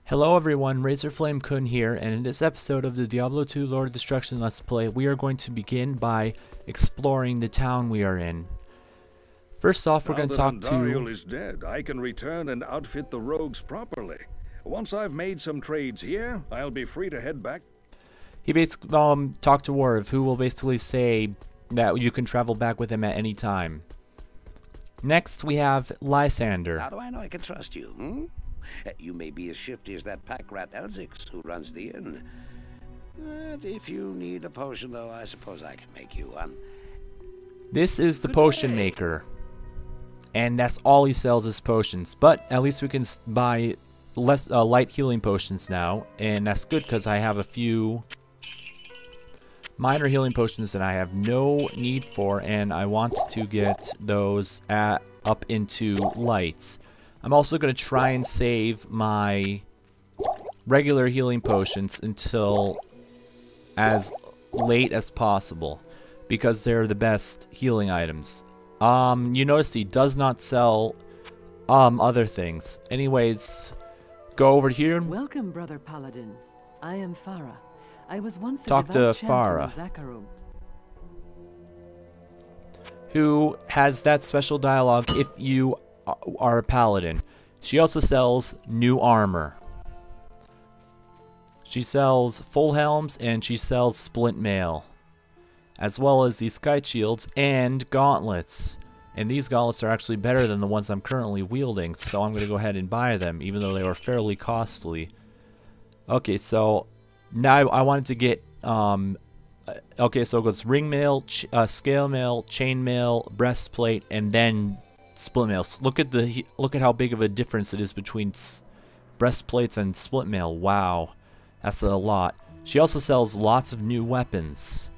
Hello everyone, Razorflamekun here, and in this episode of the Diablo 2 Lord of Destruction Let's Play, we are going to begin by exploring the town we are in. First off, we're going to talk to... Now that is dead, I can return and outfit the rogues properly. Once I've made some trades here, I'll be free to head back. He basically talked to Warriv, who will basically say that you can travel back with him at any time. Next, we have Lysander. How do I know I can trust you, You may be as shifty as that pack rat Elzix who runs the inn. But if you need a potion, though, I suppose I can make you one. This is the potion maker. And that's all he sells is potions. But at least we can buy less light healing potions now. And that's good because I have a few minor healing potions that I have no need for. And I want to get those up into lights. I'm also going to try and save my regular healing potions until as late as possible because they're the best healing items. You notice he does not sell other things. Anyways, go over here. Welcome, brother Paladin. I am Farah. I was once talk to Farah, who has that special dialogue if you are a paladin. She also sells new armor. She sells full helms and she sells splint mail, as well as these sky shields and gauntlets. And these gauntlets are actually better than the ones I'm currently wielding, so I'm going to go ahead and buy them, even though they were fairly costly. Okay, so now I wanted to get okay, so it goes ring mail, scale mail, chain mail, breastplate, and then split mail. Look at how big of a difference it is between breastplates and split mail. Wow, that's a lot. She also sells lots of new weapons,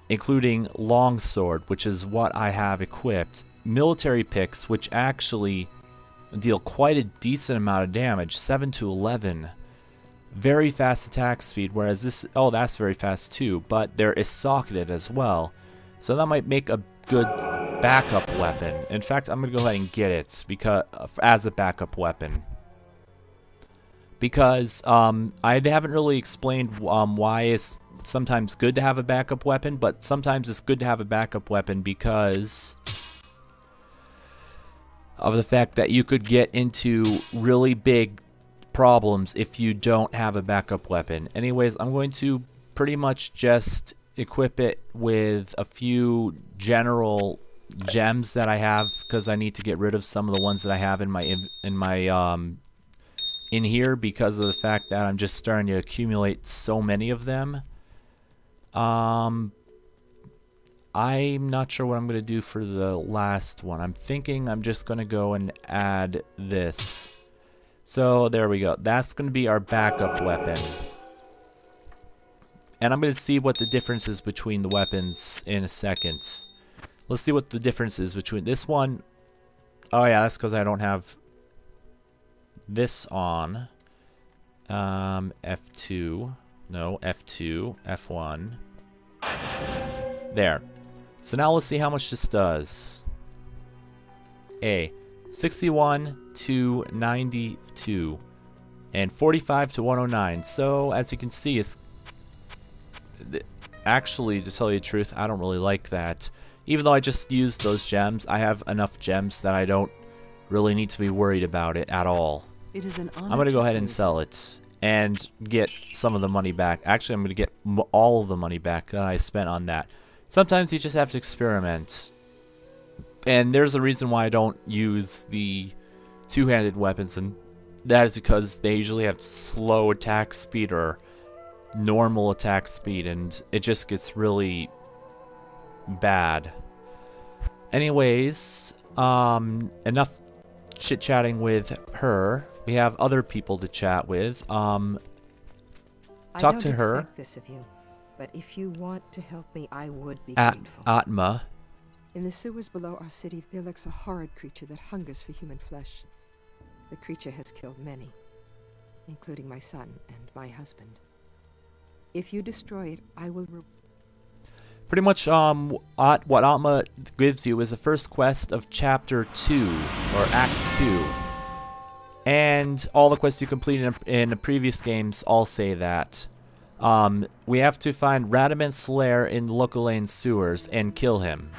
including longsword, which is what I have equipped. Military picks, which actually deal quite a decent amount of damage, 7 to 11. Very fast attack speed, whereas this, oh, that's very fast too, but there is socketed as well. So that might make a good backup weapon. In fact, I'm gonna go ahead and get it because as a backup weapon, because I haven't really explained why it's sometimes good to have a backup weapon, but sometimes it's good to have a backup weapon because of the fact that you could get into really big problems if you don't have a backup weapon. Anyways, I'm going to pretty much just equip it with a few general gems that I have because I need to get rid of some of the ones that I have in here because of the fact that I'm just starting to accumulate so many of them. I'm not sure what I'm going to do for the last one. I'm thinking I'm just going to go and add this. So there we go. That's going to be our backup weapon. And I'm going to see what the difference is between the weapons in a second. Let's see what the difference is between this one. Oh yeah, that's because I don't have this on. F2. No, F2. F1. There. So now let's see how much this does. 61 to 92. And 45 to 109. So as you can see, it's... Actually, to tell you the truth, I don't really like that. Even though I just used those gems, I have enough gems that I don't really need to be worried about it at all. It is an honor. I'm going to go ahead and sell it and get some of the money back. Actually, I'm going to get all of the money back that I spent on that. Sometimes you just have to experiment. And there's a reason why I don't use the two-handed weapons, and that is because they usually have slow attack speed or normal attack speed, and it just gets really bad. Anyways, enough chit-chatting with her. We have other people to chat with. Talk to her. I don't expect this of you, but if you want to help me, I would be grateful. Atma. In the sewers below our city, there lurks a horrid creature that hungers for human flesh. The creature has killed many, including my son and my husband. If you destroy it, I will... Pretty much what Atma gives you is the first quest of Chapter 2, or Act 2. And all the quests you completed in the previous games all say that. We have to find Radament's lair in Lut Gholein sewers and kill him.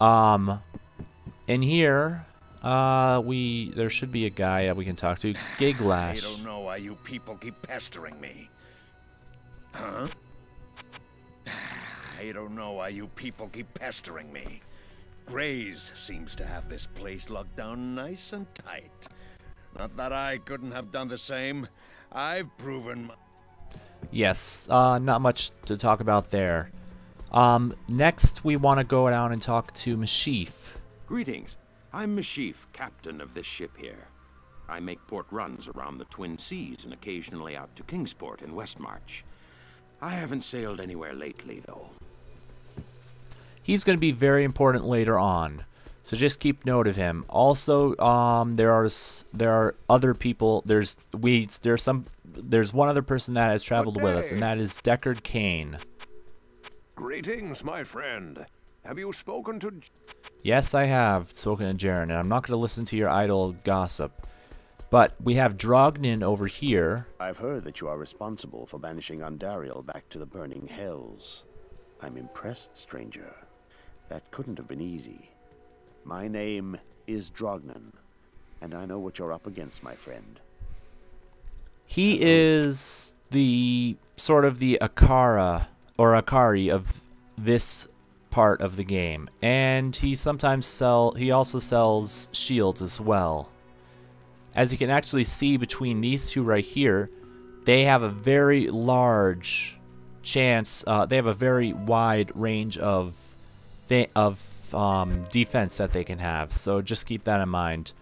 In here, there should be a guy that we can talk to. Giglash. I don't know why you people keep pestering me. Huh? I don't know why you people keep pestering me. Grays seems to have this place locked down nice and tight. Not that I couldn't have done the same. I've proven... Yes, not much to talk about there. Next, we want to go down and talk to Mashif. Greetings. I'm Mashif, captain of this ship here. I make port runs around the Twin Seas and occasionally out to Kingsport in Westmarch. I haven't sailed anywhere lately, though. He's going to be very important later on, so just keep note of him. Also, there are other people. There's one other person that has traveled with us, and that is Deckard Cain. Greetings, my friend. Have you spoken to... Yes, I have spoken to Jaren, and I'm not going to listen to your idle gossip. But we have Drognin over here. I've heard that you are responsible for banishing Andariel back to the burning hells. I'm impressed, stranger. That couldn't have been easy. My name is Drognin, and I know what you're up against, my friend. He is the sort of the Akari of this part of the game, and he also sells shields as well. As you can actually see between these two right here, they have a very large chance. They have a very wide range of defense that they can have. So just keep that in mind.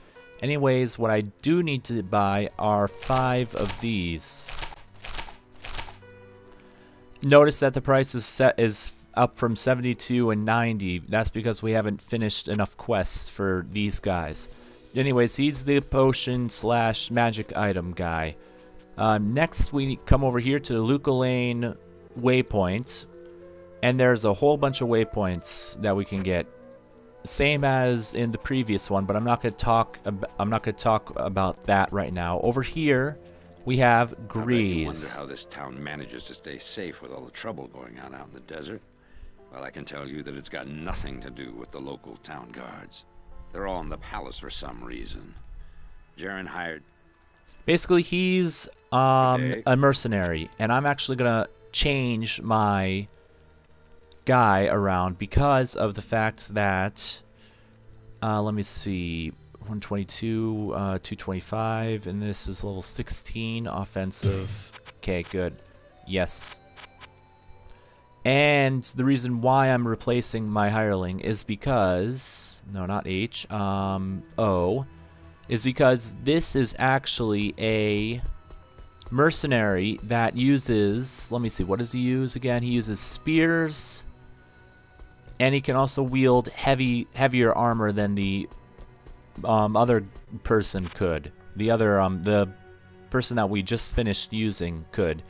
Anyways, what I do need to buy are 5 of these. Notice that the price is up from 72 and 90. That's because we haven't finished enough quests for these guys. Anyways, he's the potion / magic item guy. Next, we come over here to the Lut Gholein waypoint, and there's a whole bunch of waypoints that we can get, same as in the previous one. But I'm not going to talk about that right now. Over here, we have Grease. I wonder how this town manages to stay safe with all the trouble going on out in the desert. Well, I can tell you that it's got nothing to do with the local town guards. They're all in the palace for some reason. Jaren hired... Basically, he's a mercenary, and I'm actually going to change my guy around because of the fact that... let me see... 122, 225, and this is level 16 offensive. Okay, good. Yes. And the reason why I'm replacing my hireling is because... No, not H. O. Is because this is actually a mercenary that uses... Let me see, what does he use again? He uses spears. And he can also wield heavier armor than the other person could. The person that we just finished using could.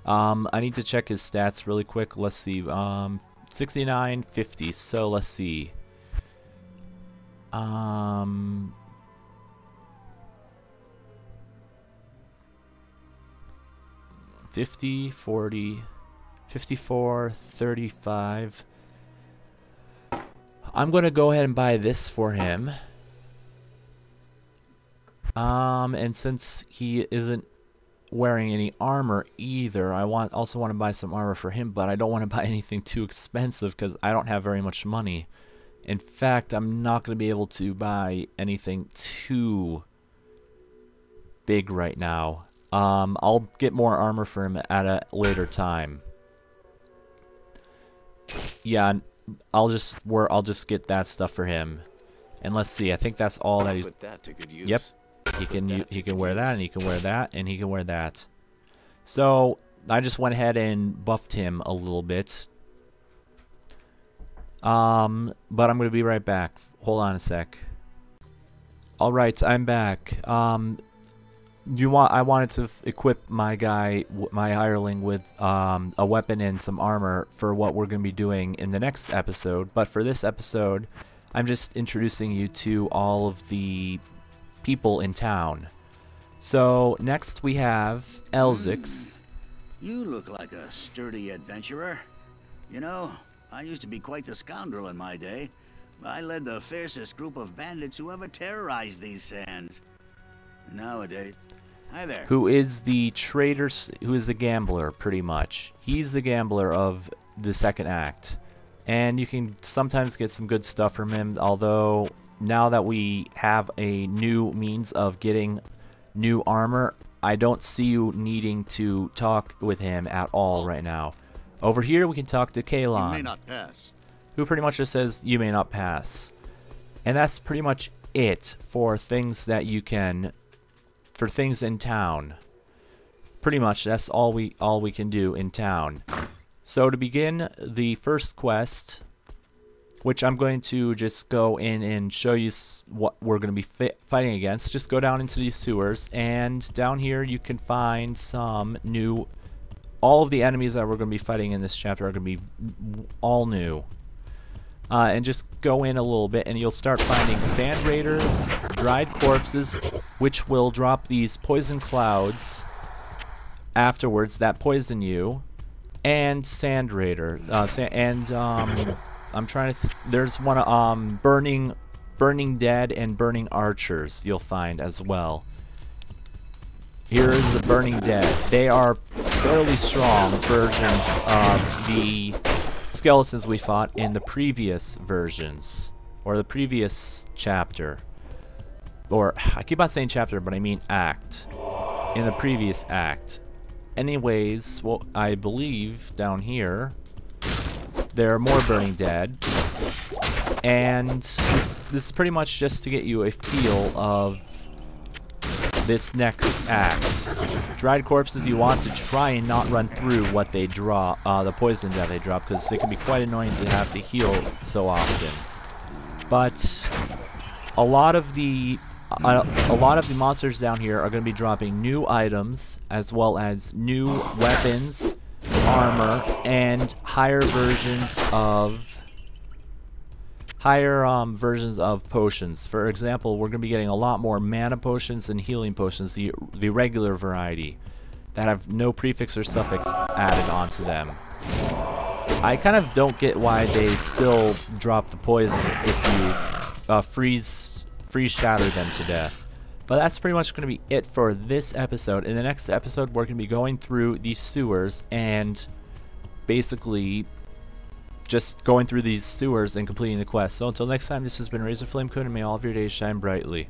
I need to check his stats really quick. Let's see. 69, 50. So let's see. 50, 40, 54, 35. I'm going to go ahead and buy this for him. And since he isn't wearing any armor either, I also want to buy some armor for him, but I don't want to buy anything too expensive because I don't have very much money. In fact, I'm not going to be able to buy anything too big right now. I'll get more armor for him at a later time. Yeah, I'll just get that stuff for him. And let's see, I think that's all that he's... Put that to good use. Yep. He can wear that, and he can wear that, and he can wear that. So I just went ahead and buffed him a little bit. But I'm gonna be right back. Hold on a sec. All right, I'm back. I wanted to equip my guy, my hireling, with a weapon and some armor for what we're gonna be doing in the next episode. But for this episode, I'm just introducing you to all of the people in town. So next we have Elzix. You look like a sturdy adventurer. You know, I used to be quite the scoundrel in my day. I led the fiercest group of bandits who ever terrorized these sands. Nowadays... Hi there. Who is the traitor, who is the gambler, pretty much. He's the gambler of the second act. And you can sometimes get some good stuff from him, although now that we have a new means of getting new armor, I don't see you needing to talk with him at all right now. Over here we can talk to Kalon. You may not pass. Who pretty much just says, you may not pass. And that's pretty much it for things that you can... for things in town. Pretty much that's all we can do in town. So to begin the first quest, which I'm going to just go in and show you what we're going to be fighting against, just go down into these sewers, and down here you can find some new... all of the enemies that we're going to be fighting in this chapter are going to be all new. And just go in a little bit and you'll start finding sand raiders, dried corpses, which will drop these poison clouds afterwards that poison you, and sand raider, I'm trying to there's one burning dead and burning archers you'll find as well. Here is the burning dead. They are fairly strong versions of the skeletons we fought in the previous versions, or the previous chapter, or I keep on saying chapter but I mean act, in the previous act. Anyways, well, I believe down here there are more burning dead, and this is pretty much just to get you a feel of this next act. Dried corpses, you want to try and not run through what they draw, the poison that they drop, because it can be quite annoying to have to heal so often. But a lot of the monsters down here are going to be dropping new items, as well as new weapons, armor, and higher versions of potions. For example, we're going to be getting a lot more mana potions and healing potions, the regular variety, that have no prefix or suffix added onto them. I kind of don't get why they still drop the poison if you freeze shatter them to death. But that's pretty much going to be it for this episode. In the next episode, we're going to be going through these sewers and basically just going through these sewers and completing the quest. So until next time, this has been Razorflamekun, and may all of your days shine brightly.